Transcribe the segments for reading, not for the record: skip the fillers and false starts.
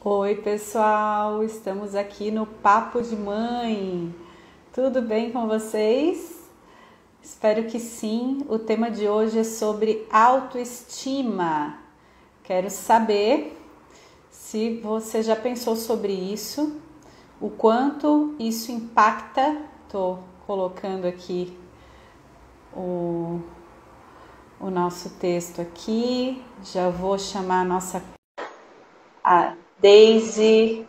Oi, pessoal, estamos aqui no Papo de Mãe. Tudo bem com vocês? Espero que sim. O tema de hoje é sobre autoestima. Quero saber se você já pensou sobre isso, o quanto isso impacta. Estou colocando aqui o, o nosso texto aqui. Já vou chamar a Daisy.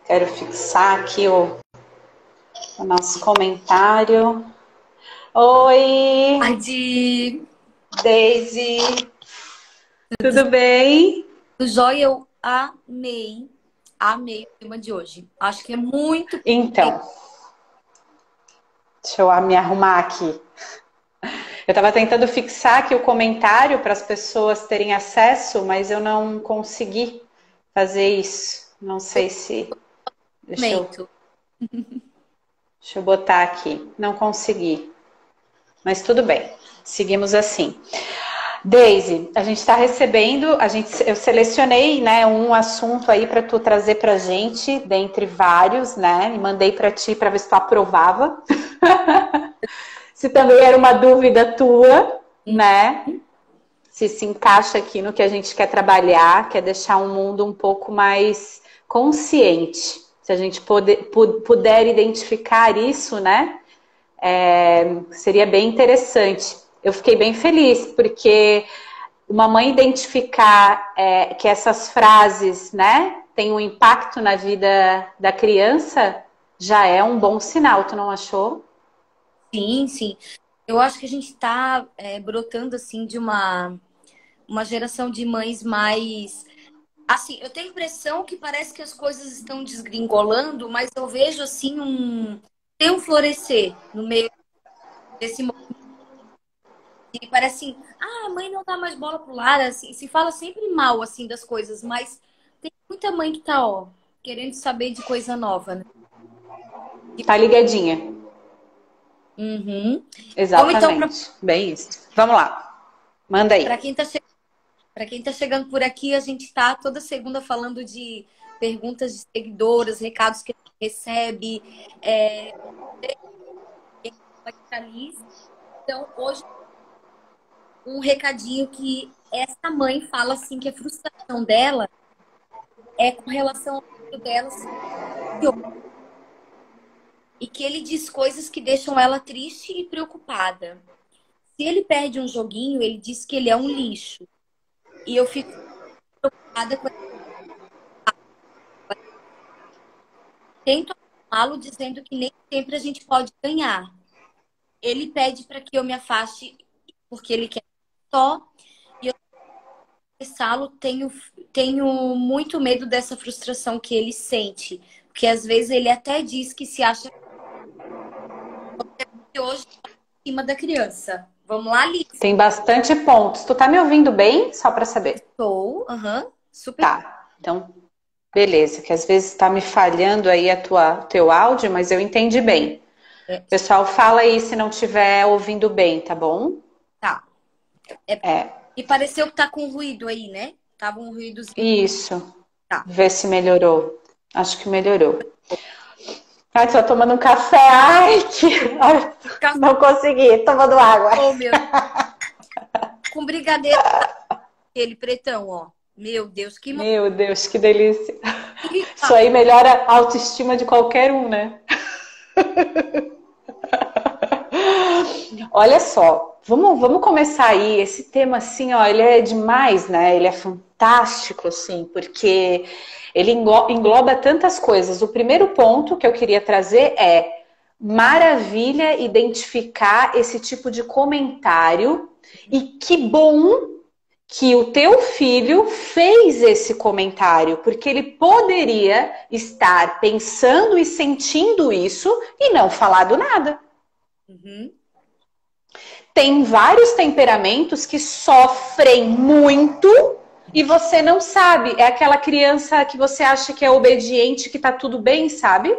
Quero fixar aqui o nosso comentário. Oi, Tarde, Daisy, tudo bem? do Joia, eu amei o tema de hoje. Acho que é muito. Então, deixa eu me arrumar aqui. Eu estava tentando fixar aqui o comentário para as pessoas terem acesso, mas eu não consegui fazer isso. Não sei se. Deixa eu, Momento. deixa eu botar aqui. Não consegui. Mas tudo bem. Seguimos assim. Daisy, a gente está recebendo, eu selecionei, né, um assunto aí para tu trazer para gente, dentre vários, né, e mandei para ti para ver se tu aprovava, se também era uma dúvida tua, né, se encaixa aqui no que a gente quer trabalhar, quer deixar um mundo um pouco mais consciente, se a gente puder identificar isso, né, seria bem interessante. Eu fiquei bem feliz, porque uma mãe identificar que essas frases, né, têm um impacto na vida da criança, já é um bom sinal, tu não achou? Sim, sim. Eu acho que a gente está brotando assim de uma geração de mães mais. Assim, eu tenho a impressão que parece que as coisas estão desgringolando, mas eu vejo assim tem um florescer no meio desse momento. E parece assim, a mãe não dá mais bola pro lar, assim, se fala sempre mal assim das coisas, mas tem muita mãe que tá, ó, querendo saber de coisa nova, né? Tá ligadinha. Uhum. Vamos então Exatamente. Bem isso. Vamos lá. Manda para aí. quem tá chegando por aqui, a gente tá toda segunda falando de perguntas de seguidoras, recados que a gente recebe, então hoje um recadinho que essa mãe fala assim que a frustração dela é com relação ao filho dela e que ele diz coisas que deixam ela triste e preocupada. Se ele perde um joguinho, ele diz que ele é um lixo. E eu fico preocupada com tento acalmá-lo dizendo que nem sempre a gente pode ganhar. Ele pede para que eu me afaste porque ele quer só e eu confessá-lo, tenho muito medo dessa frustração que ele sente, porque às vezes ele até diz que se acha que hoje é em cima da criança. Vamos lá, Liz? Tem bastante pontos. Tu tá me ouvindo bem? Só para saber. Estou, super. Tá. Então, beleza. Que às vezes tá me falhando aí teu áudio, mas eu entendi bem. É, Pessoal, fala aí se não estiver ouvindo bem, tá bom? tá. É, E pareceu que tá com ruído aí, né? Tava um ruídozinho. isso. Tá. Ver se melhorou. Acho que melhorou. Ai, tô tomando um café. Ai, Ai, não consegui. Tomando água. Oh, meu. Com brigadeiro, aquele pretão, ó. Meu Deus, que Meu Deus, que delícia. Isso maravilha. aí melhora a autoestima de qualquer um, né? Olha só, vamos começar aí. Esse tema, assim, ó, ele é demais, né? Ele é fantástico, assim, porque ele engloba tantas coisas. O primeiro ponto que eu queria trazer é maravilha identificar esse tipo de comentário e que bom que o teu filho fez esse comentário, porque ele poderia estar pensando e sentindo isso e não falado nada. Uhum. Tem vários temperamentos que sofrem muito e você não sabe. É aquela criança que você acha que é obediente, que tá tudo bem, sabe?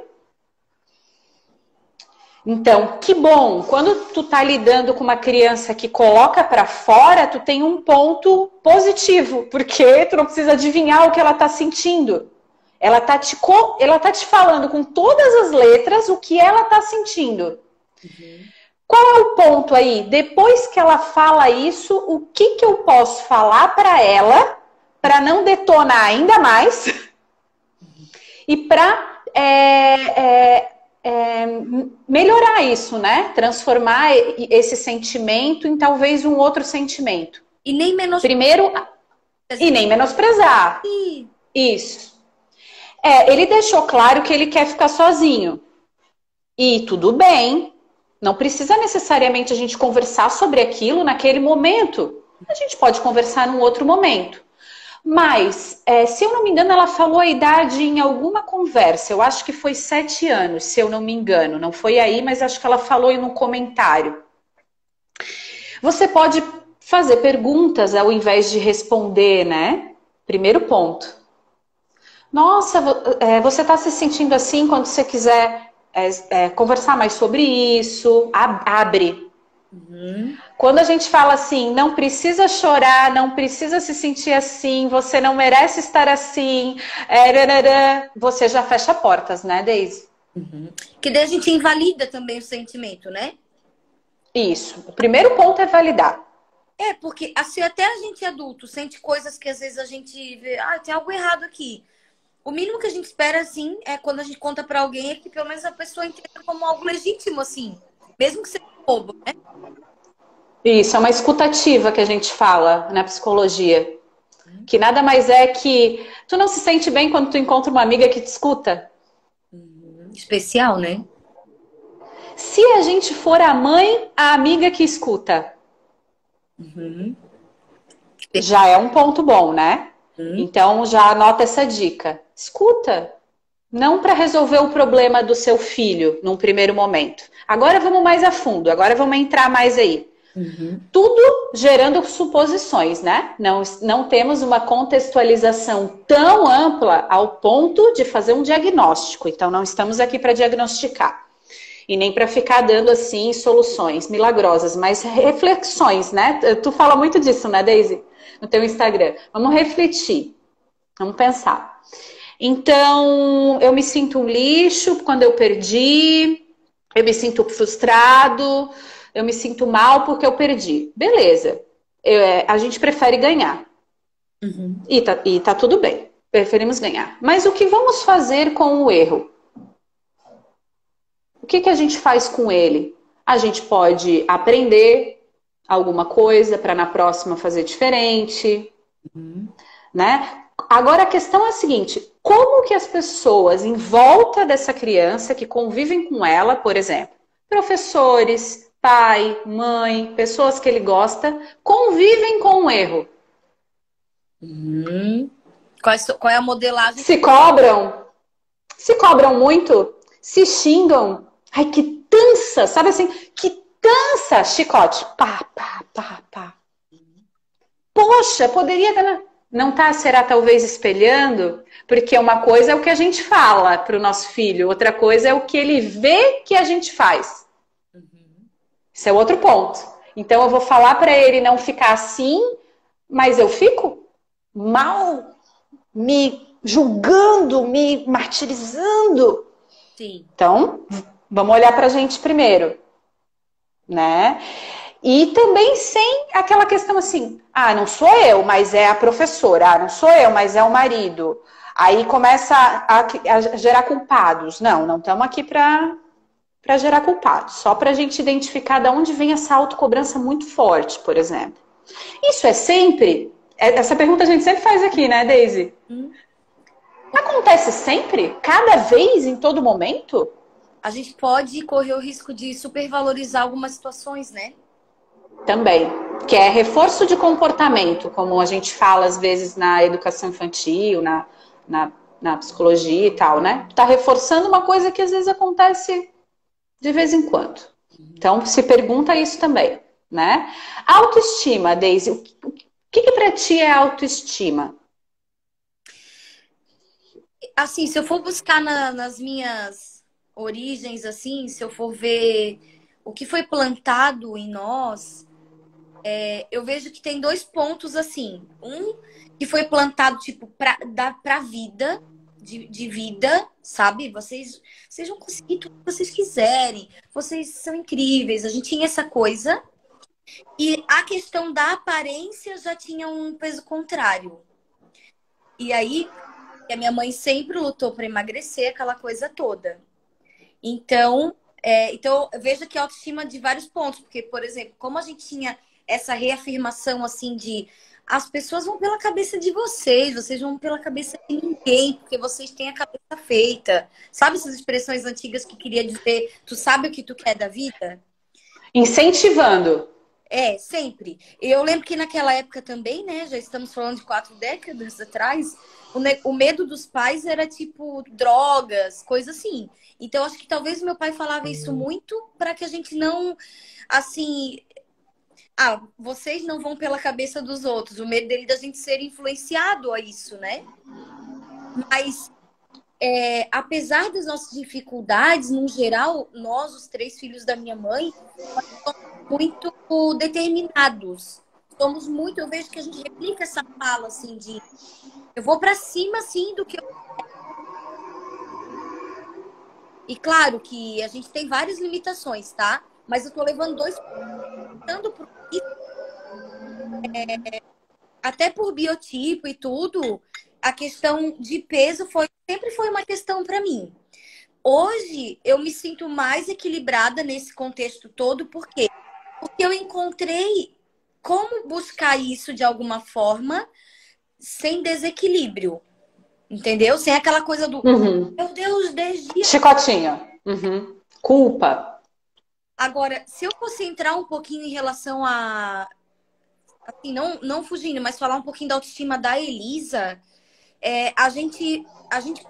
Então, que bom, quando tu tá lidando com uma criança que coloca para fora, tu tem um ponto positivo, porque tu não precisa adivinhar o que ela tá sentindo. Ela tá te falando com todas as letras o que ela tá sentindo. Uhum. Qual é o ponto aí? Depois que ela fala isso, o que que eu posso falar para ela para não detonar ainda mais e para melhorar isso, né? Transformar esse sentimento em talvez um outro sentimento. E nem menos. Primeiro, e nem menosprezar. Isso. Ele deixou claro que ele quer ficar sozinho. E tudo bem. Não precisa necessariamente a gente conversar sobre aquilo naquele momento. A gente pode conversar num outro momento. Mas, se eu não me engano, ela falou a idade em alguma conversa. Eu acho que foi 7 anos, se eu não me engano. Não foi aí, mas acho que ela falou no comentário. Você pode fazer perguntas ao invés de responder, né? Primeiro ponto. Nossa, você está se sentindo assim quando você quiser conversar mais sobre isso? Abre. Uhum. Quando a gente fala assim, não precisa chorar, não precisa se sentir assim, você não merece estar assim, você já fecha portas, né, Deise? Uhum. Que daí a gente invalida também o sentimento, né? Isso. O primeiro ponto é validar. Porque assim, até a gente adulto sente coisas que às vezes a gente vê, tem algo errado aqui. O mínimo que a gente espera, assim, é quando a gente conta pra alguém é que pelo menos a pessoa entenda como algo legítimo, assim. Mesmo que seja bobo, né? Isso, é uma escutativa que a gente fala na psicologia. Que nada mais é que tu não se sente bem quando tu encontra uma amiga que te escuta. Especial, né? Se a gente for a mãe, a amiga que escuta. Uhum. Já é um ponto bom, né? Então já anota essa dica. Escuta. Não para resolver o problema do seu filho num primeiro momento. Agora vamos mais a fundo, agora vamos entrar mais aí. Uhum. Tudo gerando suposições, né? Não temos uma contextualização tão ampla ao ponto de fazer um diagnóstico. Então não estamos aqui para diagnosticar. E nem para ficar dando assim soluções milagrosas, mas reflexões, né? Tu fala muito disso, né, Deise? No teu Instagram. Vamos refletir, vamos pensar. Então, eu me sinto um lixo quando eu perdi, eu me sinto frustrado, eu me sinto mal porque eu perdi. Beleza, a gente prefere ganhar. Uhum. E tá tudo bem, preferimos ganhar. Mas o que vamos fazer com o erro? O que a gente faz com ele? A gente pode aprender alguma coisa para na próxima fazer diferente, né? Agora a questão é a seguinte: como que as pessoas em volta dessa criança que convivem com ela, por exemplo, professores, pai, mãe, pessoas que ele gosta, convivem com o erro? Uhum. Qual é a modelagem? Se cobram muito, se xingam. Ai, que tansa, sabe assim? Que tansa, chicote. Pá, pá, pá, pá. Poxa, poderia... Não tá, será talvez espelhando? Porque uma coisa é o que a gente fala para o nosso filho, outra coisa é o que ele vê que a gente faz. Esse é outro ponto. Então eu vou falar para ele não ficar assim, mas eu fico mal, me julgando, me martirizando. Sim. Então, vamos olhar para a gente primeiro, né? E também sem aquela questão assim, não sou eu, mas é a professora, não sou eu, mas é o marido. Aí começa a gerar culpados. Não estamos aqui para gerar culpados, só para a gente identificar de onde vem essa autocobrança muito forte, por exemplo. Isso é sempre? Essa pergunta a gente sempre faz aqui, né, Deise? Acontece sempre? Cada vez, em todo momento? A gente pode correr o risco de supervalorizar algumas situações, né? Também, que é reforço de comportamento, como a gente fala às vezes na educação infantil, na psicologia e tal, né? Tá reforçando uma coisa que às vezes acontece de vez em quando. Então, se pergunta isso também, né? Autoestima, Deise, o que pra ti é autoestima? Assim, se eu for buscar nas minhas origens, assim, se eu for ver o que foi plantado em nós, eu vejo que tem dois pontos, assim. Um que foi plantado, tipo, pra vida, de vida, sabe? Vocês vão conseguir tudo que vocês quiserem. Vocês são incríveis. A gente tinha essa coisa. E a questão da aparência já tinha um peso contrário. E aí, a minha mãe sempre lutou para emagrecer, aquela coisa toda. Então, veja que a autoestima de vários pontos, porque, por exemplo, como a gente tinha essa reafirmação assim de as pessoas vão pela cabeça de vocês, vocês vão pela cabeça de ninguém, porque vocês têm a cabeça feita. Sabe essas expressões antigas que queria dizer, tu sabe o que tu quer da vida? Incentivando. Sempre. Eu lembro que naquela época também, né? Já estamos falando de 4 décadas atrás. O medo dos pais era tipo drogas, coisa assim. Então, acho que talvez meu pai falava isso muito para que a gente não, assim, vocês não vão pela cabeça dos outros. O medo dele da gente ser influenciado a isso, né? Mas, apesar das nossas dificuldades, no geral, nós, os 3 filhos da minha mãe, nós somos muito determinados. Somos muito, eu vejo que a gente replica essa fala, assim, de eu vou para cima, assim, do que eu... E claro que a gente tem várias limitações, tá? Mas eu tô levando 2 tanto por isso, até por biotipo e tudo, a questão de peso sempre foi uma questão para mim. Hoje eu me sinto mais equilibrada nesse contexto todo, por quê? Porque eu encontrei como buscar isso de alguma forma sem desequilíbrio. Entendeu? Sem aquela coisa do meu Deus, 10 dias. Chicotinho. Culpa. Agora, se eu fosse entrar um pouquinho em relação a assim, não fugindo, mas falar um pouquinho da autoestima da Elisa, a gente,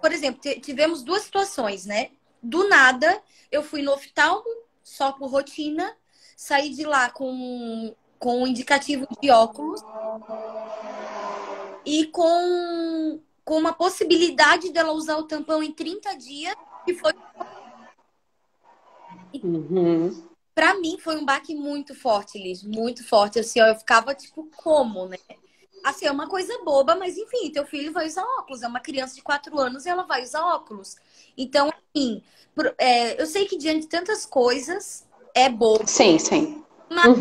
por exemplo, tivemos 2 situações, né? Do nada, eu fui no oftalmo, só por rotina, saí de lá com um indicativo de óculos e com uma possibilidade dela usar o tampão em 30 dias, que foi... Pra mim, foi um baque muito forte, Liz, muito forte. Assim, eu ficava tipo, como, né? Assim, é uma coisa boba, mas enfim, teu filho vai usar óculos. É uma criança de 4 anos e ela vai usar óculos. Então, assim, eu sei que diante de tantas coisas é bobo. Sim, sim. Mas,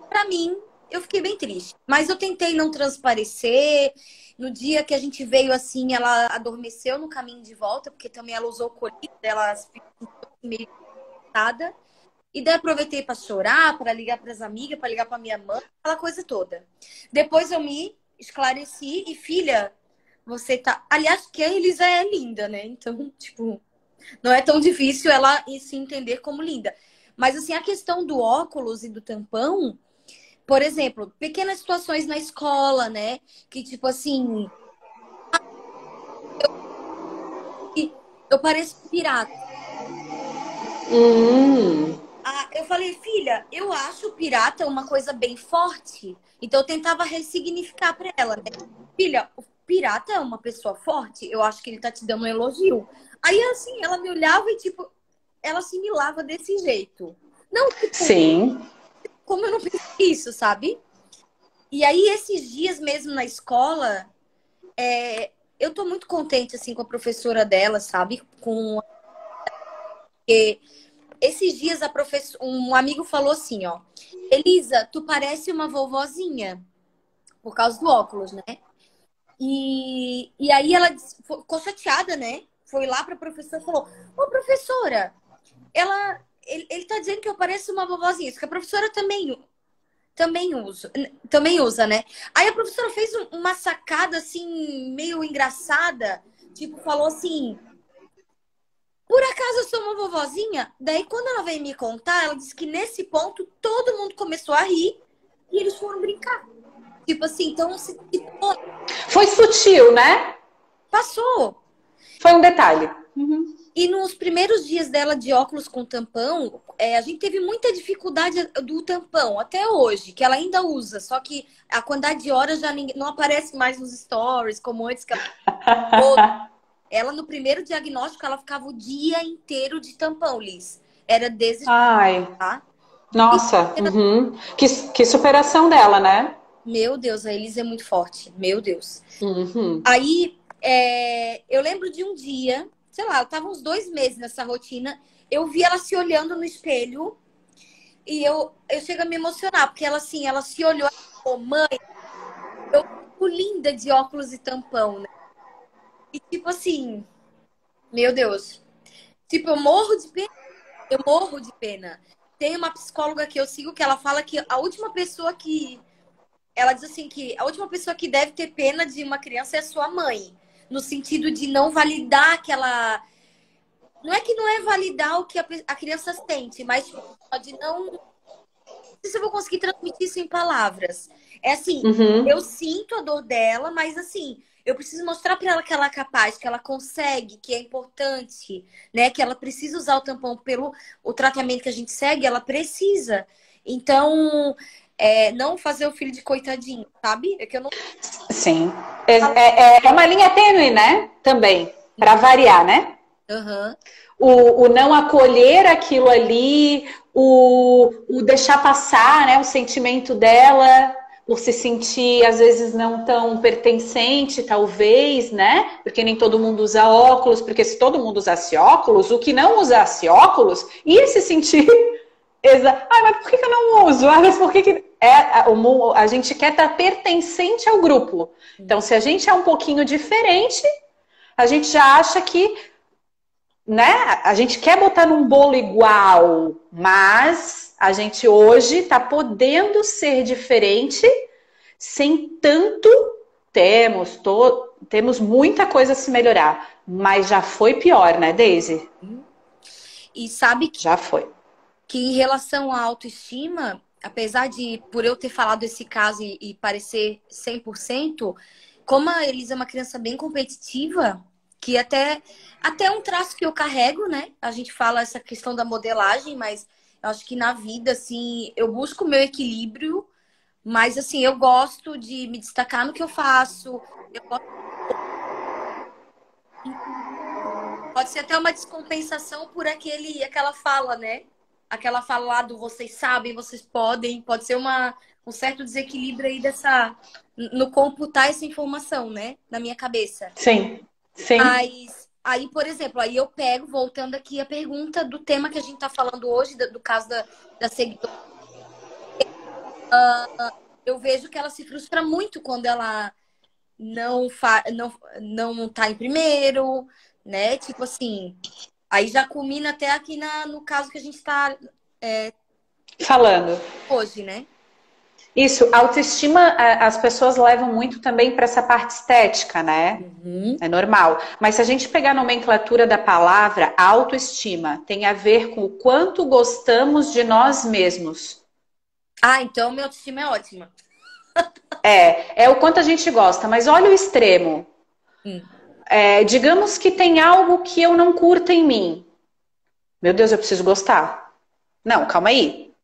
pra mim, eu fiquei bem triste. Mas eu tentei não transparecer. No dia que a gente veio, assim, ela adormeceu no caminho de volta, porque também ela usou colírio, ela ficou meio irritada. E daí aproveitei para chorar, para ligar para as amigas, para ligar para minha mãe, aquela coisa toda. Depois eu me esclareci e, filha, você tá... Aliás, que a Elisa é linda, né? Então, tipo, não é tão difícil ela se entender como linda. Mas, assim, a questão do óculos e do tampão, por exemplo, pequenas situações na escola, né? Que, tipo assim, eu pareço pirata. Eu falei, filha, eu acho o pirata uma coisa bem forte. Então eu tentava ressignificar para ela, né? Filha, o pirata é uma pessoa forte, eu acho que ele tá te dando um elogio. Aí assim, ela me olhava e tipo, ela assimilava desse jeito. Não, tipo, sim. Como eu não pensei isso, sabe? E aí esses dias mesmo na escola, eu tô muito contente assim com a professora dela, sabe? Porque esses dias um amigo falou assim, ó, Elisa, tu parece uma vovozinha, por causa do óculos, né? E aí ela ficou chateada, né? Foi lá pra professora e falou, ô professora, ele tá dizendo que eu pareço uma vovozinha, isso que a professora também usa, né? Aí a professora fez uma sacada assim, meio engraçada, tipo, falou assim, por acaso eu sou uma vovozinha? Daí, quando ela veio me contar, ela disse que nesse ponto todo mundo começou a rir e eles foram brincar. Tipo assim, então Foi sutil, né? passou. Foi um detalhe. E nos primeiros dias dela de óculos com tampão, a gente teve muita dificuldade do tampão, até hoje, que ela ainda usa. Só que a quantidade de horas já não aparece mais nos stories, como antes que ela... Ela, no primeiro diagnóstico, ela ficava o dia inteiro de tampão, Liz. Era Ai, desesperador, tá? nossa. Uhum. Que superação dela, né? Meu Deus, a Elis é muito forte. Meu Deus. Uhum. Aí, eu lembro de um dia, sei lá, eu tava uns 2 meses nessa rotina, eu vi ela se olhando no espelho e eu chego a me emocionar, porque ela, assim, ela se olhou e falou, mãe, eu fico linda de óculos e tampão, né? E tipo assim, meu Deus. Tipo, eu morro de pena. Eu morro de pena. Tem uma psicóloga que eu sigo que ela fala que a última pessoa que... Ela diz assim que a última pessoa que deve ter pena de uma criança é a sua mãe. No sentido de não validar aquela... Não é que não é validar o que a criança sente, mas tipo, de não... Não sei se eu vou conseguir transmitir isso em palavras. É assim, Uhum. eu sinto a dor dela, mas assim, eu preciso mostrar para ela que ela é capaz, que ela consegue, que é importante, né? Que ela precisa usar o tampão pelo o tratamento que a gente segue, ela precisa. Então, não fazer o filho de coitadinho, sabe? É que eu não Sim. falo. É uma linha tênue, né? Também, para variar, né? Aham. O não acolher aquilo ali, o deixar passar, né, o sentimento dela, por se sentir, às vezes, não tão pertencente, talvez, né? Porque nem todo mundo usa óculos, porque se todo mundo usasse óculos, o que não usasse óculos ia se sentir... Ai, mas por que eu não uso? Ah, mas por que a gente quer estar pertencente ao grupo. Então, se a gente é um pouquinho diferente, a gente já acha que, né? A gente quer botar num bolo igual, mas a gente hoje está podendo ser diferente sem tanto. Temos muita coisa a se melhorar, mas já foi pior, né, Daisy? E sabe Já foi. que em relação à autoestima, apesar de, por eu ter falado esse caso e parecer 100%, como a Elisa é uma criança bem competitiva, que até um traço que eu carrego, né? A gente fala essa questão da modelagem, mas eu acho que na vida, assim, eu busco o meu equilíbrio, mas, assim, eu gosto de me destacar no que eu faço, eu gosto. Pode ser até uma descompensação por aquela fala, né? Aquela fala lá do vocês sabem, vocês podem. Pode ser um certo desequilíbrio aí no computar essa informação, né? Na minha cabeça. Sim, sim. Mas aí, por exemplo, aí eu pego, voltando aqui a pergunta do tema que a gente tá falando hoje, do caso da seguidora. Eu vejo que ela se frustra muito quando ela não tá em primeiro, né? Tipo assim, aí já culmina até aqui no caso que a gente está Falando. hoje, né? Isso, autoestima, as pessoas levam muito também para essa parte estética, né? Uhum. É normal. Mas se a gente pegar a nomenclatura da palavra, autoestima tem a ver com o quanto gostamos de nós mesmos. Ah, então minha autoestima é ótima. É o quanto a gente gosta, mas olha o extremo. Hum. Digamos que tem algo que eu não curto em mim. Meu Deus, eu preciso gostar. Não, calma aí.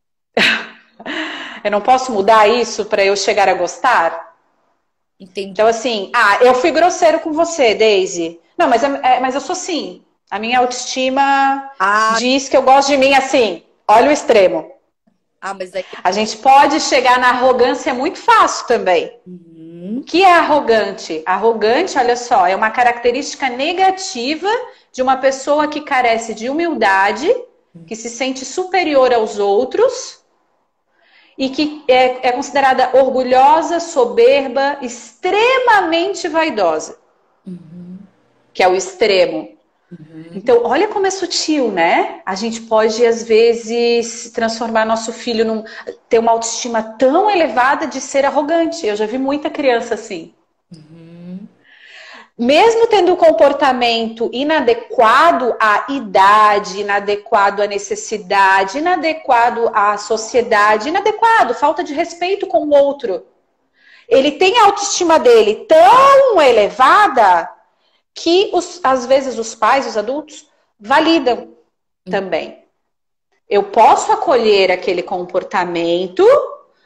Eu não posso mudar isso para eu chegar a gostar? Entendi. Então, assim, eu fui grosseiro com você, Daisy. Não, mas eu sou assim. A minha autoestima diz que eu gosto de mim assim. Olha o extremo. Mas aí... A gente pode chegar na arrogância muito fácil também. Uhum. O que é arrogante? Arrogante, olha só, é uma característica negativa de uma pessoa que carece de humildade, que se sente superior aos outros e que é considerada orgulhosa, soberba, extremamente vaidosa. Uhum. Que é o extremo. Uhum. Então, olha como é sutil, né? A gente pode, às vezes, transformar nosso filho ter uma autoestima tão elevada de ser arrogante. Eu já vi muita criança assim. Uhum. Mesmo tendo um comportamento inadequado à idade, inadequado à necessidade, inadequado à sociedade, inadequado, falta de respeito com o outro. Ele tem a autoestima dele tão elevada que às vezes os pais, os adultos, validam também. Eu posso acolher aquele comportamento,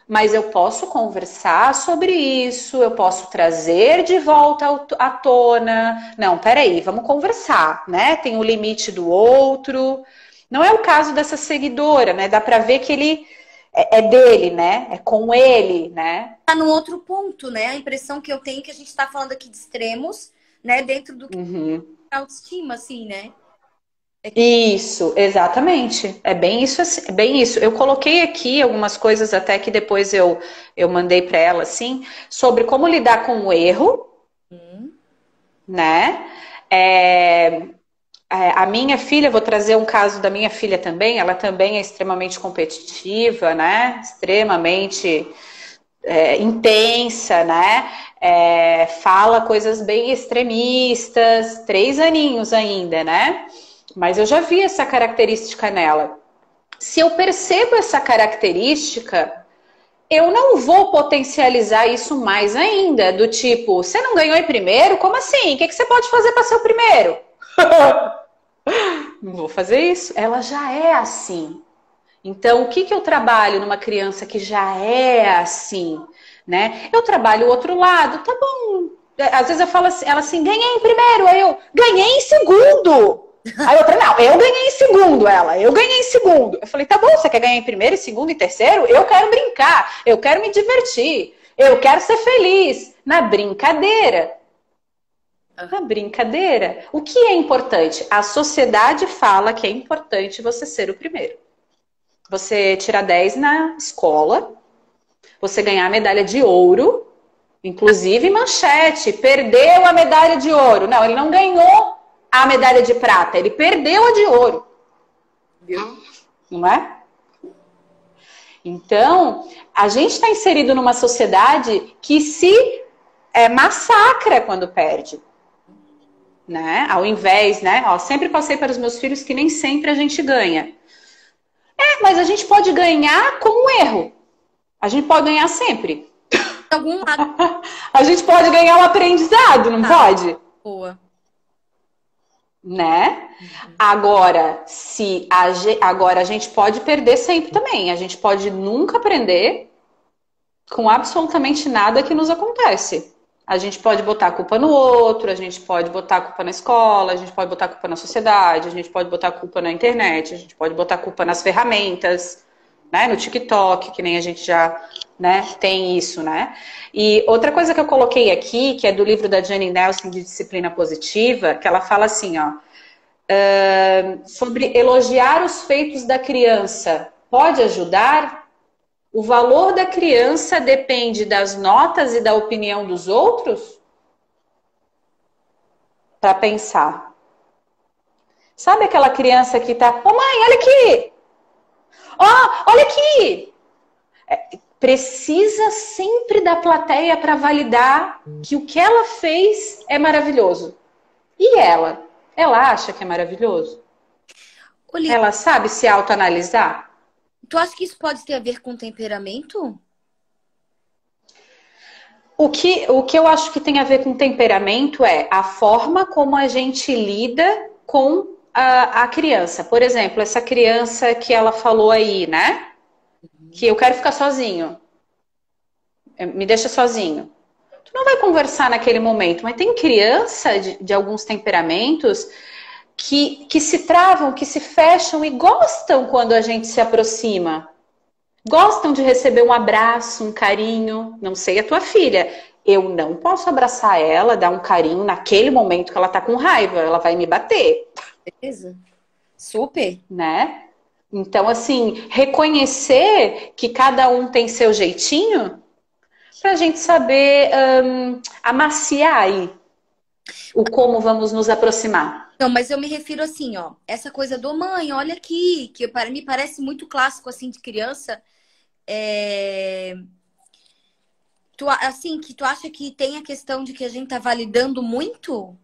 mas eu posso conversar sobre isso, eu posso trazer de volta à tona. Não, peraí, vamos conversar, né? Tem o limite do outro. Não é o caso dessa seguidora, né? Dá pra ver que ele é dele, né? É com ele, né? Tá num outro ponto, né? A impressão que eu tenho é que a gente tá falando aqui de extremos, né? Dentro do que é autoestima, assim, né? Isso, exatamente. É bem isso, assim, é bem isso. Eu coloquei aqui algumas coisas até que depois eu mandei para ela, assim, sobre como lidar com o erro, né? A minha filha, vou trazer um caso da minha filha também, ela também é extremamente competitiva, né? Extremamente intensa, né? Fala coisas bem extremistas, 3 aninhos ainda, né? Mas eu já vi essa característica nela. Se eu percebo essa característica, eu não vou potencializar isso mais ainda, do tipo, você não ganhou em primeiro? Como assim? O que você pode fazer para ser o primeiro? Não vou fazer isso. Ela já é assim. Então, o que eu trabalho numa criança que já é assim, né? Eu trabalho o outro lado, tá bom. Às vezes eu falo assim, ela assim, ganhei em primeiro, aí eu ganhei em segundo. Aí outra, não, eu ganhei em segundo, eu ganhei em segundo. Eu falei, tá bom, você quer ganhar em primeiro, segundo e terceiro? Eu quero brincar, eu quero me divertir, eu quero ser feliz. Na brincadeira. Na brincadeira. O que é importante? A sociedade fala que é importante você ser o primeiro. Você tirar 10 na escola, você ganhar a medalha de ouro, inclusive manchete, perdeu a medalha de ouro. Não, ele não ganhou a medalha de prata, ele perdeu a de ouro. Viu? Não é? Então, a gente está inserido numa sociedade que se massacra quando perde. Né? Ao invés, né? Ó, sempre passei para os meus filhos que nem sempre a gente ganha. Mas a gente pode ganhar com um erro. A gente pode ganhar sempre. Algum lado. A gente pode ganhar um aprendizado, não pode? Boa. Né? Agora, agora a gente pode perder sempre também. A gente pode nunca aprender com absolutamente nada que nos acontece. A gente pode botar a culpa no outro, a gente pode botar a culpa na escola, a gente pode botar a culpa na sociedade, a gente pode botar a culpa na internet, a gente pode botar a culpa nas ferramentas, né? No TikTok, que nem a gente já, né, tem isso, né? E outra coisa que eu coloquei aqui, que é do livro da Jenny Nelson de Disciplina Positiva, que ela fala assim, ó, sobre elogiar os feitos da criança. Pode ajudar? O valor da criança depende das notas e da opinião dos outros? Para pensar. Sabe aquela criança que tá... Ô mãe, olha aqui! Ó, olha aqui! Precisa sempre da plateia para validar que o que ela fez é maravilhoso. E ela? Ela acha que é maravilhoso? Ela sabe se autoanalisar? Tu acha que isso pode ter a ver com temperamento? O que eu acho que tem a ver com temperamento é a forma como a gente lida com a criança. Por exemplo, essa criança que ela falou aí, né? Que eu quero ficar sozinho. Me deixa sozinho. Tu não vai conversar naquele momento, mas tem criança de alguns temperamentos que se travam, que se fecham e gostam quando a gente se aproxima. Gostam de receber um abraço, um carinho. Não sei a tua filha. Eu não posso abraçar ela, dar um carinho naquele momento que ela tá com raiva. Ela vai me bater. Beleza. Super. Né? Então, assim, reconhecer que cada um tem seu jeitinho pra gente saber amaciar aí o como vamos nos aproximar. Não, mas eu me refiro assim, ó. Essa coisa do mãe, olha aqui, que me parece muito clássico, assim, de criança. Assim, que tu acha que tem a questão de que a gente tá validando muito?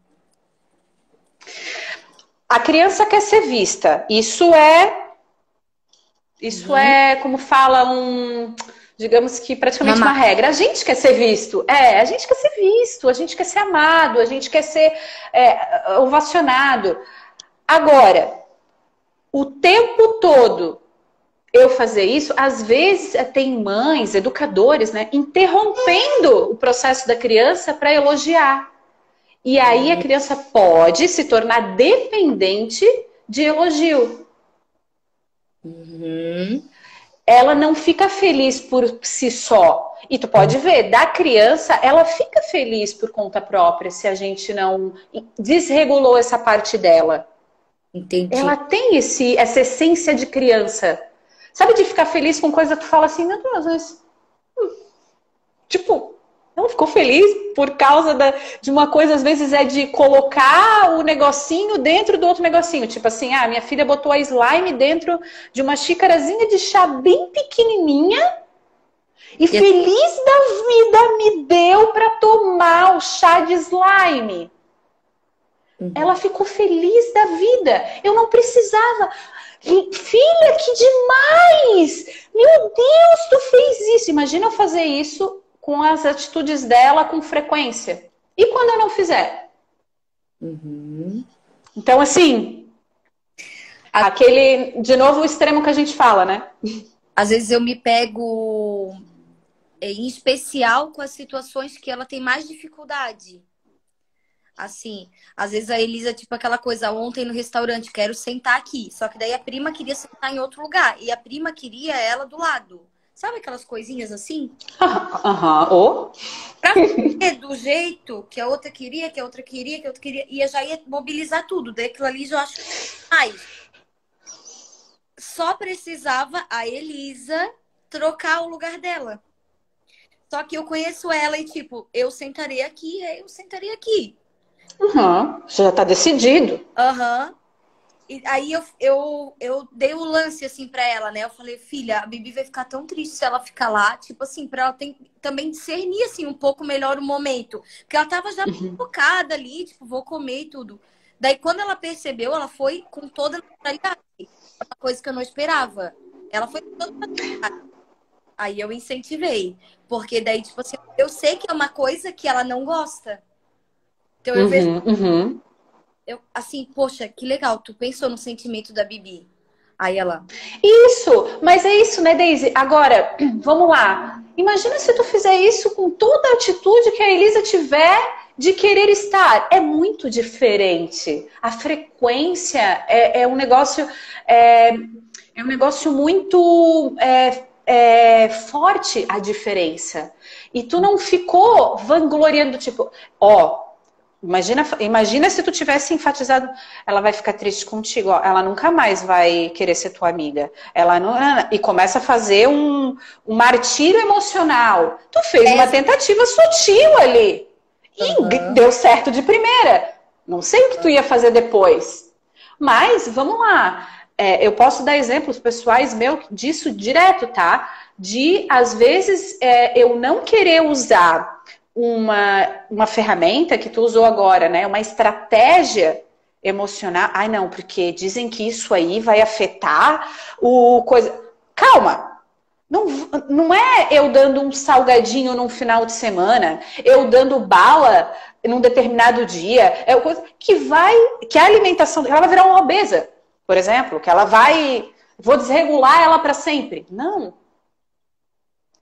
A criança quer ser vista. Isso é, como fala, digamos que praticamente uma regra. A gente quer ser visto. A gente quer ser visto, a gente quer ser amado, a gente quer ser ovacionado. Agora, o tempo todo eu fazer isso, às vezes tem mães, educadores, né, interrompendo o processo da criança para elogiar. E aí a criança pode se tornar dependente de elogio. Ela não fica feliz por si só. E tu pode ver, da criança, ela fica feliz por conta própria se a gente não desregulou essa parte dela. Entendi. Ela tem essa essência de criança. Sabe, de ficar feliz com coisa que tu fala assim, meu Deus, mas... Tipo, ela ficou feliz por causa de uma coisa, às vezes, é de colocar o negocinho dentro do outro negocinho. Tipo assim, minha filha botou a slime dentro de uma xícarazinha de chá bem pequenininha e feliz da vida me deu para tomar o chá de slime. Ela ficou feliz da vida. Eu não precisava. Filha, que demais! Meu Deus, tu fez isso. Imagina eu fazer isso com as atitudes dela com frequência. E quando eu não fizer? Então, assim, aquele, de novo, o extremo que a gente fala, né? Às vezes eu me pego, em especial, com as situações que ela tem mais dificuldade. Assim, às vezes a Elisa, tipo aquela coisa, ontem no restaurante, quero sentar aqui. Só que daí a prima queria sentar em outro lugar. E a prima queria ela do lado. Sabe aquelas coisinhas assim? Pra fazer do jeito que a outra queria, que a outra queria, que a outra queria. E eu já ia mobilizar tudo. Daí aquilo ali já acho mais. Só precisava a Elisa trocar o lugar dela. Só que eu conheço ela e tipo, eu sentarei aqui, eu sentarei aqui. Já tá decidido. E aí eu dei o lance assim pra ela, né? Eu falei, filha, a Bibi vai ficar tão triste se ela ficar lá, tipo assim, pra ela também discernir assim um pouco melhor o momento. Porque ela tava já focada ali, tipo, vou comer e tudo. Daí quando ela percebeu, ela foi com toda a naturalidade. Uma coisa que eu não esperava. Ela foi com toda a naturalidade. Aí eu incentivei. Porque daí, tipo assim, eu sei que é uma coisa que ela não gosta. Então eu vejo, assim, poxa, que legal, tu pensou no sentimento da Bibi. Aí ela... Isso, mas é isso, né, Daisy? Agora, vamos lá. Imagina se tu fizer isso com toda a atitude que a Elisa tiver de querer estar. É muito diferente. A frequência é um negócio... É um negócio muito forte, a diferença. E tu não ficou vangloriando, tipo... Imagina se tu tivesse enfatizado, ela vai ficar triste contigo, ela nunca mais vai querer ser tua amiga. Ela não, e começa a fazer um martírio emocional. Tu fez uma tentativa sutil ali. E deu certo de primeira. Não sei o que tu ia fazer depois. Mas, vamos lá. Eu posso dar exemplos pessoais meus disso direto, tá? Às vezes, eu não querer usar uma ferramenta que tu usou agora, né? Uma estratégia emocional. Ai, não, porque dizem que isso aí vai afetar o coisa. Calma! Não é eu dando um salgadinho num final de semana, eu dando bala num determinado dia, que a alimentação, ela vai virar uma obesa, por exemplo, que vou desregular ela para sempre. Não.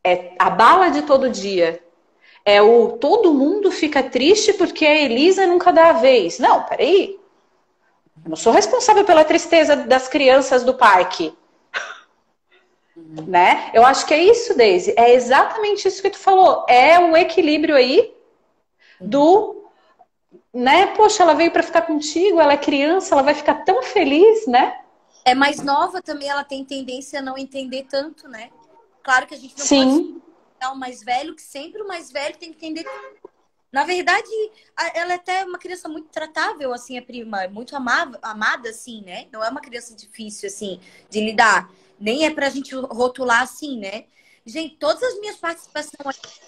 É a bala de todo dia. Todo mundo fica triste porque a Elisa nunca dá a vez. Não, peraí. Eu não sou responsável pela tristeza das crianças do parque. Né? Eu acho que é isso, Daisy. É exatamente isso que tu falou. É um equilíbrio aí né? Poxa, ela veio para ficar contigo, ela é criança, ela vai ficar tão feliz, né? É mais nova também, ela tem tendência a não entender tanto, né? Claro que a gente não pode dar o mais velho, que sempre o mais velho tem que entender tudo. Na verdade, ela é até uma criança muito tratável, assim, a prima, muito amada, assim, né? Não é uma criança difícil, assim, de lidar. Nem é pra gente rotular assim, né? Gente, todas as minhas participações aqui,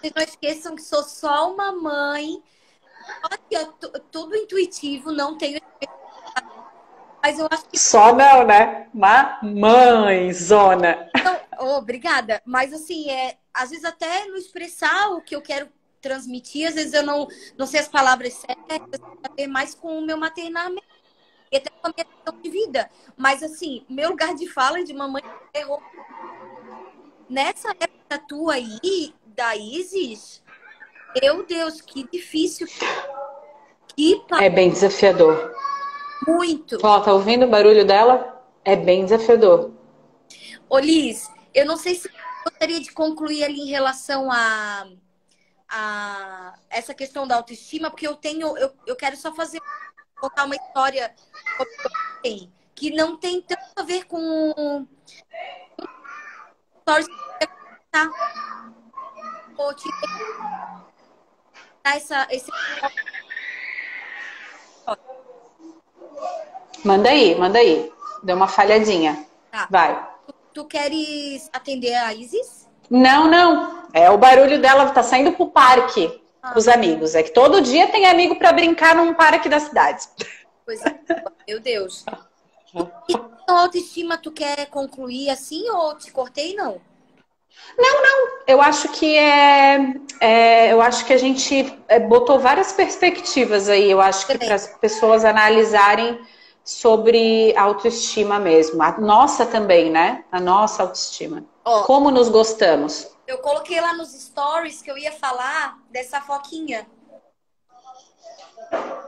vocês não esqueçam que sou só uma mãe. Aqui, ó, tudo intuitivo, não tenho... Mas eu acho que... Só não, né? Uma mãezona. Então, obrigada. Mas, assim, às vezes até no expressar o que eu quero transmitir, às vezes eu não sei as palavras certas, mais com o meu maternamento. e até com a minha questão de vida. Mas, assim, meu lugar de fala é de mamãe errou. Nessa época tua aí, da Isis, meu Deus, que difícil. Que É bem desafiador. muito. Ó, tá ouvindo o barulho dela? É bem desafiador. Ô, Liz, eu não sei se eu gostaria de concluir ali em relação a essa questão da autoestima, porque eu quero só contar uma história que não tem tanto a ver com stories que eu ia contar. Vou te dar esse. Manda aí, manda aí. Deu uma falhadinha. Tá. Vai. Tu queres atender a Isis? Não, não. É o barulho dela, tá saindo pro parque com os amigos. É que todo dia tem amigo pra brincar num parque da cidade. Pois é, meu Deus. E a autoestima, tu quer concluir assim ou te cortei? Não. Eu acho que eu acho que a gente botou várias perspectivas aí. Eu acho que para as pessoas analisarem sobre autoestima mesmo. A nossa também, né? A nossa autoestima. Ó, Como nos gostamos. eu coloquei lá nos stories que eu ia falar dessa foquinha.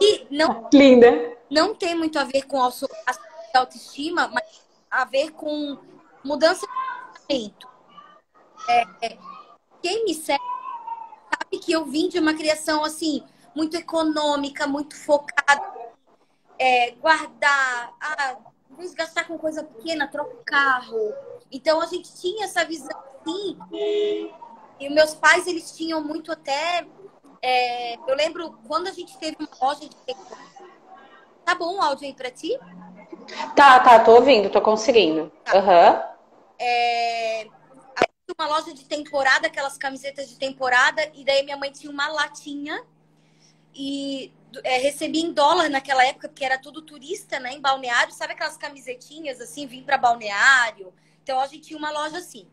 E Linda. não tem muito a ver com a autoestima, mas a ver com mudança de pensamento. Quem me segue sabe que eu vim de uma criação assim, muito econômica, muito focada, guardar, em vez de gastar com coisa pequena, troca o carro. Então a gente tinha essa visão assim. E meus pais, eles tinham muito até. Eu lembro quando a gente teve uma loja de temporada. Tá bom o áudio aí pra ti? Tá, tô ouvindo, tô conseguindo. Aham. Uma loja de temporada, aquelas camisetas de temporada, e daí minha mãe tinha uma latinha e recebia em dólar naquela época, porque era tudo turista, né, em Balneário, sabe aquelas camisetinhas assim, vim para Balneário. Então a gente tinha uma loja assim.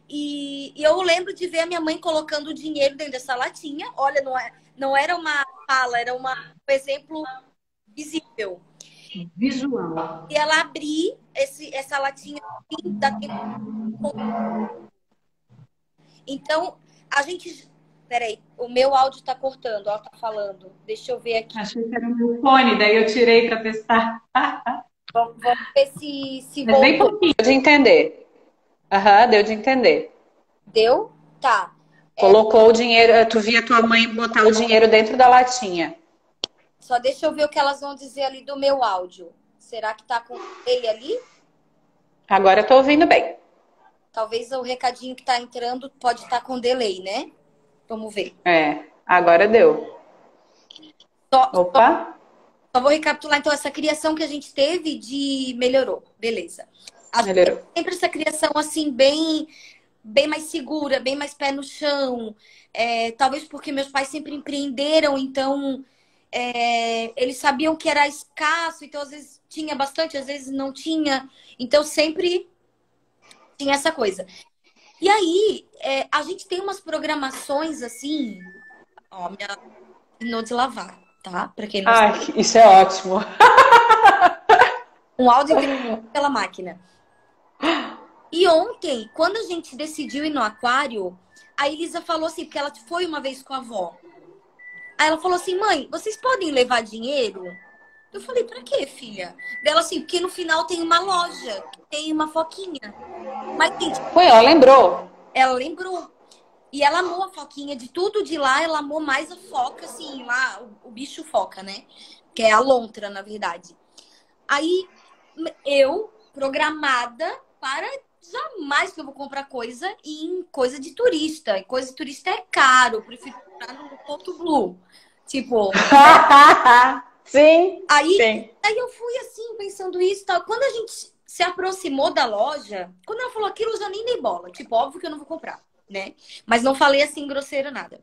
E eu lembro de ver a minha mãe colocando o dinheiro dentro dessa latinha. Olha, não era uma fala, era um exemplo visível. Visual. E ela abrir essa latinha da temporada. Então, a gente... Peraí, o meu áudio tá cortando, ela tá falando. Deixa eu ver aqui. Achei que era o meu fone, daí eu tirei para testar. Vamos ver se Mas bem voltou. pouquinho. Deu de entender. Aham, deu de entender. Deu? Tá. Colocou o dinheiro, tu via tua mãe botar o dinheiro dentro da latinha. Só deixa eu ver o que elas vão dizer ali do meu áudio. Será que tá com ele ali? Agora eu tô ouvindo bem. Talvez o recadinho que tá entrando pode estar com delay, né? Vamos ver. Agora deu. Opa. Só vou recapitular, então, essa criação que a gente teve melhorou. Beleza. Melhorou. Sempre essa criação, assim, bem mais segura, bem mais pé no chão. Talvez porque meus pais sempre empreenderam, então eles sabiam que era escasso, então às vezes tinha bastante, às vezes não tinha. Então sempre tinha essa coisa. E aí, a gente tem umas programações assim. Ó, minha terminou de lavar, tá? Pra quem não sabe. Isso é ótimo. Um áudio pela máquina. E ontem, quando a gente decidiu ir no aquário, a Elisa falou assim, porque ela foi uma vez com a avó. Aí ela falou assim, mãe, vocês podem levar dinheiro? Eu falei, pra quê, filha? Dela assim, porque no final tem uma loja, tem uma foquinha. Mas, gente... Foi, ela lembrou. Ela lembrou. E ela amou a foquinha. De tudo de lá, ela amou mais a foca, assim, lá, o bicho foca, né? Que é a lontra, na verdade. Aí, eu, programada para... Jamais que eu vou comprar coisa em coisa de turista. E coisa de turista é caro. Eu prefiro comprar no Ponto Blue. Tipo... Sim. Aí eu fui assim, pensando isso e tal. Quando a gente se aproximou da loja, quando ela falou aquilo, eu já nem dei bola. Tipo, óbvio que eu não vou comprar, né? Mas não falei assim grosseiro nada.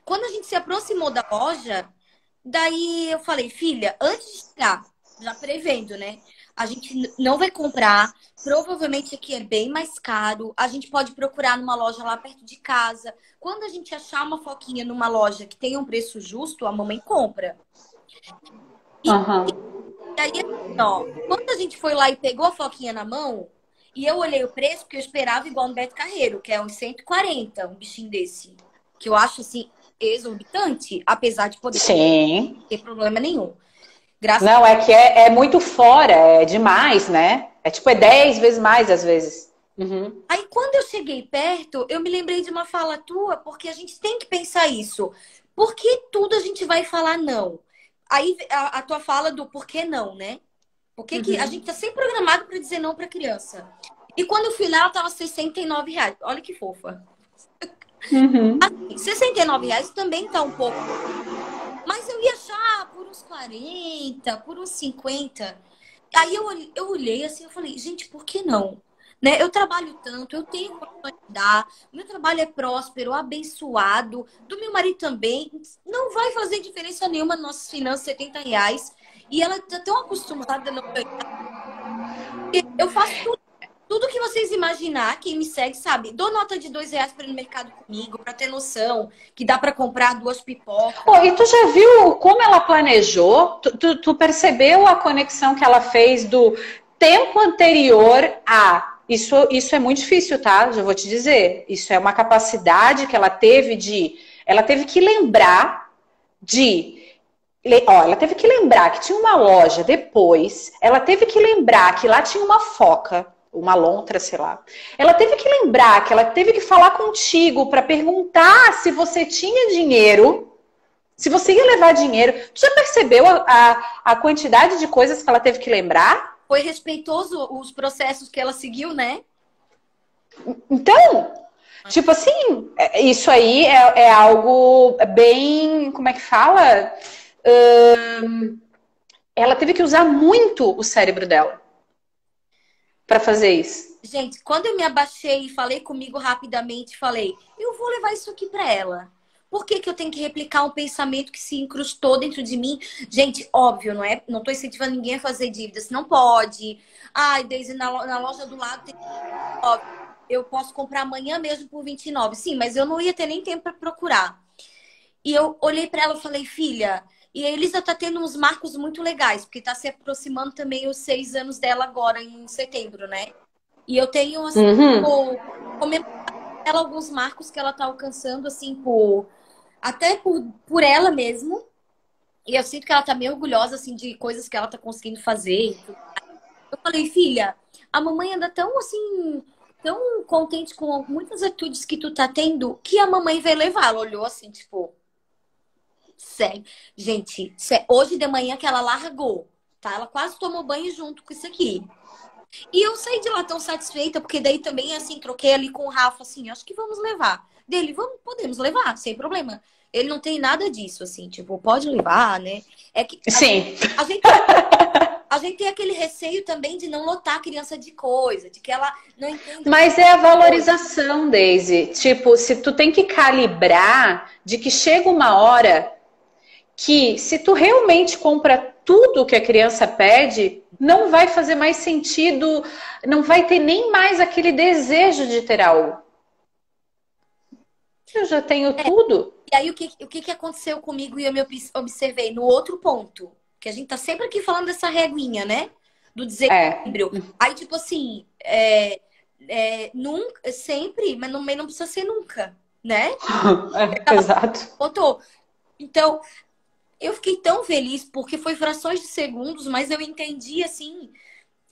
Quando a gente se aproximou da loja, daí eu falei, filha, antes de chegar, já prevendo, né? A gente não vai comprar. Provavelmente aqui é bem mais caro. A gente pode procurar numa loja lá perto de casa. Quando a gente achar uma foquinha numa loja que tenha um preço justo, a mamãe compra. E aí, assim, ó, quando a gente foi lá e pegou a Foquinha na mão, e eu olhei o preço, porque eu esperava igual no Beto Carreiro, que é uns 140, um bichinho desse. Que eu acho, assim, exorbitante, apesar de poder Sim. ter problema nenhum. Graças Não, é que é muito fora, é demais, né? É tipo, é 10 vezes mais às vezes. Uhum. Aí, quando eu cheguei perto, eu me lembrei de uma fala tua, porque a gente tem que pensar isso. Por que tudo a gente vai falar não? Aí, a tua fala do por que não, né? Por que que a Uhum. gente tá sempre programado para dizer não para criança? E quando eu fui lá, ela tava R$ 69. Olha que fofa. Uhum. R$ 69 também tá um pouco. Mas eu ia achar por uns 40, por uns 50. Aí eu olhei assim, eu falei, gente, por que não? Né? Eu trabalho tanto, eu tenho condições de dar, meu trabalho é próspero, abençoado, do meu marido também. Não vai fazer diferença nenhuma nas nossas finanças, R$ 70. E ela tá tão acostumada a não ganhar. Eu faço tudo que vocês imaginar, quem me segue sabe. Dou nota de R$ 2 para ir no mercado comigo, para ter noção que dá para comprar 2 pipocas. Oh, e tu já viu como ela planejou? Tu percebeu a conexão que ela fez do tempo anterior a. Isso é muito difícil, tá? Já vou te dizer. Isso é uma capacidade que ela teve de. Ela teve que lembrar de. Ó, ela teve que lembrar que tinha uma loja depois. Ela teve que lembrar que lá tinha uma foca, uma lontra, sei lá. Ela teve que lembrar que ela teve que falar contigo para perguntar se você tinha dinheiro. Se você ia levar dinheiro, tu já percebeu a quantidade de coisas que ela teve que lembrar? Foi respeitoso os processos que ela seguiu, né? Então, tipo assim, isso aí é algo bem, como é que fala? Ela teve que usar muito o cérebro dela para fazer isso. Gente, quando eu me abaixei e falei comigo rapidamente, falei, eu vou levar isso aqui para ela. Por que que eu tenho que replicar um pensamento que se incrustou dentro de mim? Gente, óbvio, não é? Não tô incentivando ninguém a fazer dívidas, não pode. Ai, Daisy, na loja do lado tem 29. Eu posso comprar amanhã mesmo por 29. Sim, mas eu não ia ter nem tempo para procurar. E eu olhei para ela e falei, filha, e a Elisa tá tendo uns marcos muito legais, porque tá se aproximando também os 6 anos dela agora, em setembro, né? E eu tenho, assim, Uhum. comentado com ela alguns marcos que ela tá alcançando, assim, até por ela mesmo. E eu sinto que ela tá meio orgulhosa, assim, de coisas que ela tá conseguindo fazer. Eu falei, filha, a mamãe anda tão, assim, tão contente com muitas atitudes que tu tá tendo, que a mamãe vai levar. Ela olhou assim, tipo, sério. Gente, hoje de manhã que ela largou, tá? Ela quase tomou banho junto com isso aqui. E eu saí de lá tão satisfeita, porque daí também, assim, troquei ali com o Rafa, assim, acho que vamos levar. Dele, vamos, podemos levar, sem problema. Ele não tem nada disso, assim, tipo, pode levar, né? É que Sim. a gente, a gente tem aquele receio também de não lotar a criança de coisa, de que ela não entenda Mas é a coisa. valorização, Daisy. Tipo, se tu tem que calibrar de que chega uma hora que se tu realmente compra tudo que a criança pede, não vai fazer mais sentido, não vai ter nem mais aquele desejo de ter algo. Eu já tenho tudo. E aí, o que aconteceu comigo e eu me observei no outro ponto? Que a gente tá sempre aqui falando dessa reguinha, né? Do É, desequilíbrio. Aí, tipo assim, nunca, sempre, mas não precisa ser nunca, né? exato. Botou. Então, eu fiquei tão feliz porque foi frações de segundos, mas eu entendi assim.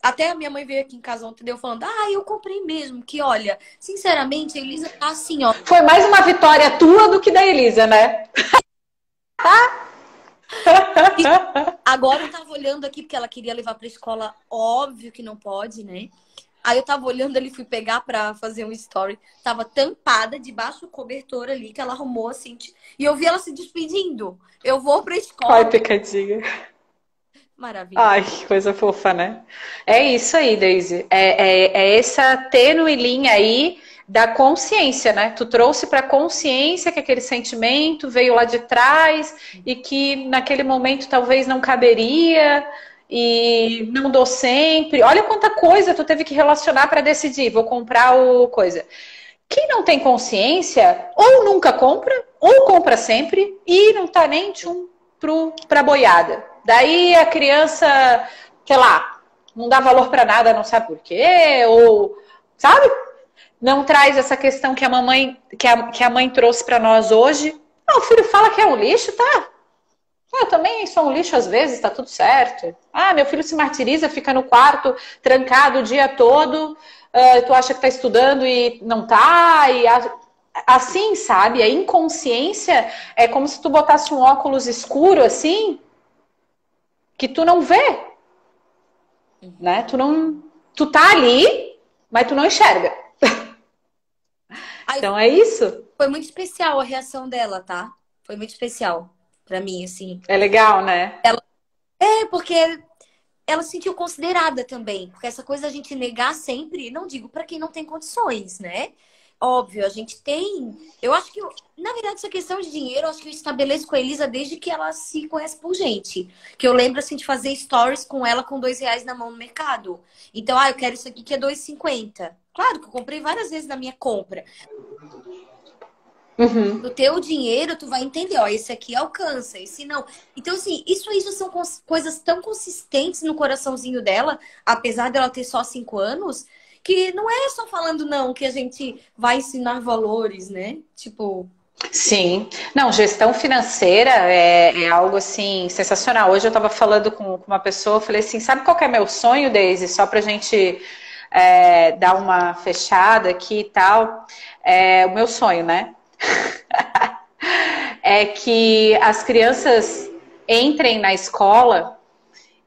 Até a minha mãe veio aqui em casa ontem, deu falando, eu comprei mesmo. Que olha, sinceramente, a Elisa tá assim, ó. Foi mais uma vitória tua do que da Elisa, né? E agora eu tava olhando aqui, porque ela queria levar pra escola, óbvio que não pode, né? Aí eu tava olhando ali, fui pegar pra fazer um story. Tava tampada debaixo do cobertor ali, que ela arrumou assim. E eu vi ela se despedindo. Eu vou pra Ai, escola. pecadinha. Maravilha. Ai, que coisa fofa, né? É isso aí, Daisy. É essa tênue linha aí da consciência, né? Tu trouxe para consciência que aquele sentimento veio lá de trás e que naquele momento talvez não caberia e não dou sempre. Olha quanta coisa tu teve que relacionar para decidir, vou comprar o coisa. Quem não tem consciência, ou nunca compra, ou compra sempre e não tá nem tchum pra boiada. Daí a criança, sei lá, não dá valor para nada, não sabe por quê, ou, sabe? Não traz essa questão que a mamãe, que a mãe trouxe para nós hoje. Ah, o filho fala que é um lixo, tá? Eu também sou um lixo às vezes, tá tudo certo. Ah, meu filho se martiriza, fica no quarto, trancado o dia todo. Tu acha que tá estudando e não tá. Assim, sabe? A inconsciência é como se tu botasse um óculos escuro assim, que tu não vê, né? Tu tá ali, mas tu não enxerga. Aí, Então é isso. foi muito especial a reação dela, tá? Foi muito especial pra mim, assim. É legal, né? É, porque ela se sentiu considerada também. Porque essa coisa a gente negar sempre, não digo pra quem não tem condições, né? Óbvio, a gente tem. Eu acho que, na verdade, essa questão de dinheiro, eu acho que eu estabeleço com a Elisa desde que ela se conhece por gente. Que eu lembro, assim, de fazer stories com ela com R$ 2 na mão no mercado. Então, eu quero isso aqui que é 2,50. Claro que eu comprei várias vezes na minha compra. Uhum. No teu dinheiro, tu vai entender, ó, esse aqui alcança, esse não. Então, assim, isso aí já são coisas tão consistentes no coraçãozinho dela, apesar dela ter só 5 anos, que não é só falando não que a gente vai ensinar valores, né? Tipo, Sim. Não, gestão financeira é algo assim sensacional. Hoje eu estava falando com uma pessoa, eu falei assim, sabe qual que é meu sonho, Daisy? Só pra gente dar uma fechada aqui e tal. O meu sonho, né? É que as crianças entrem na escola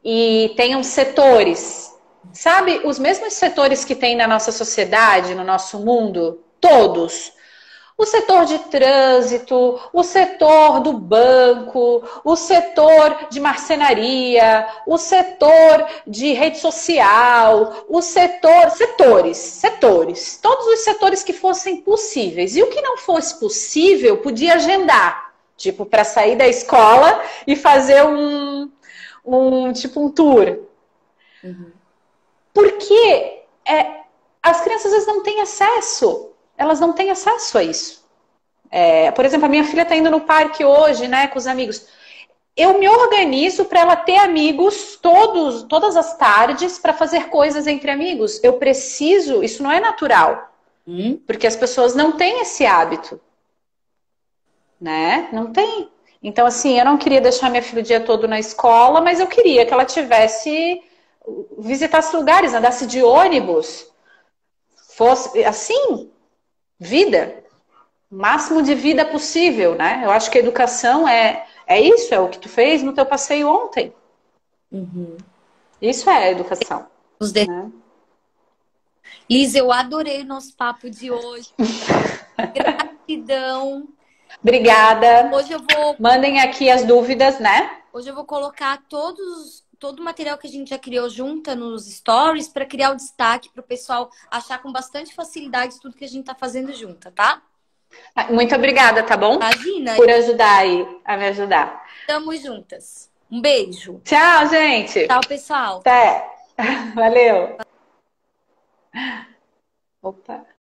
e tenham setores. Sabe, os mesmos setores que tem na nossa sociedade, no nosso mundo, todos. O setor de trânsito, o setor do banco, o setor de marcenaria, o setor de rede social, setores, todos os setores que fossem possíveis. E o que não fosse possível, podia agendar, tipo, para sair da escola e fazer um tour. uhum. Porque as crianças às vezes não têm acesso. Elas não têm acesso a isso. Por exemplo, a minha filha está indo no parque hoje, né, com os amigos. Eu me organizo para ela ter amigos todas as tardes para fazer coisas entre amigos. Eu preciso, isso não é natural, porque as pessoas não têm esse hábito, né? Não tem. Então, assim, eu não queria deixar minha filha o dia todo na escola, mas eu queria que ela visitasse lugares, andasse de ônibus, fosse assim, vida. Máximo de vida possível, né? Eu acho que a educação é isso, é o que tu fez no teu passeio ontem. Uhum. Isso é a educação. Os Né? Liz, eu adorei o nosso papo de hoje. Gratidão. Obrigada. Hoje Mandem aqui as dúvidas, né? eu vou colocar todo o material que a gente já criou junta nos stories para criar o destaque para o pessoal achar com bastante facilidade tudo que a gente está fazendo junta, tá? Muito obrigada, tá bom? Imagina. Por ajudar aí, a me ajudar. Estamos juntas. Um beijo. Tchau, gente. Tchau, pessoal. Até. Valeu. Opa.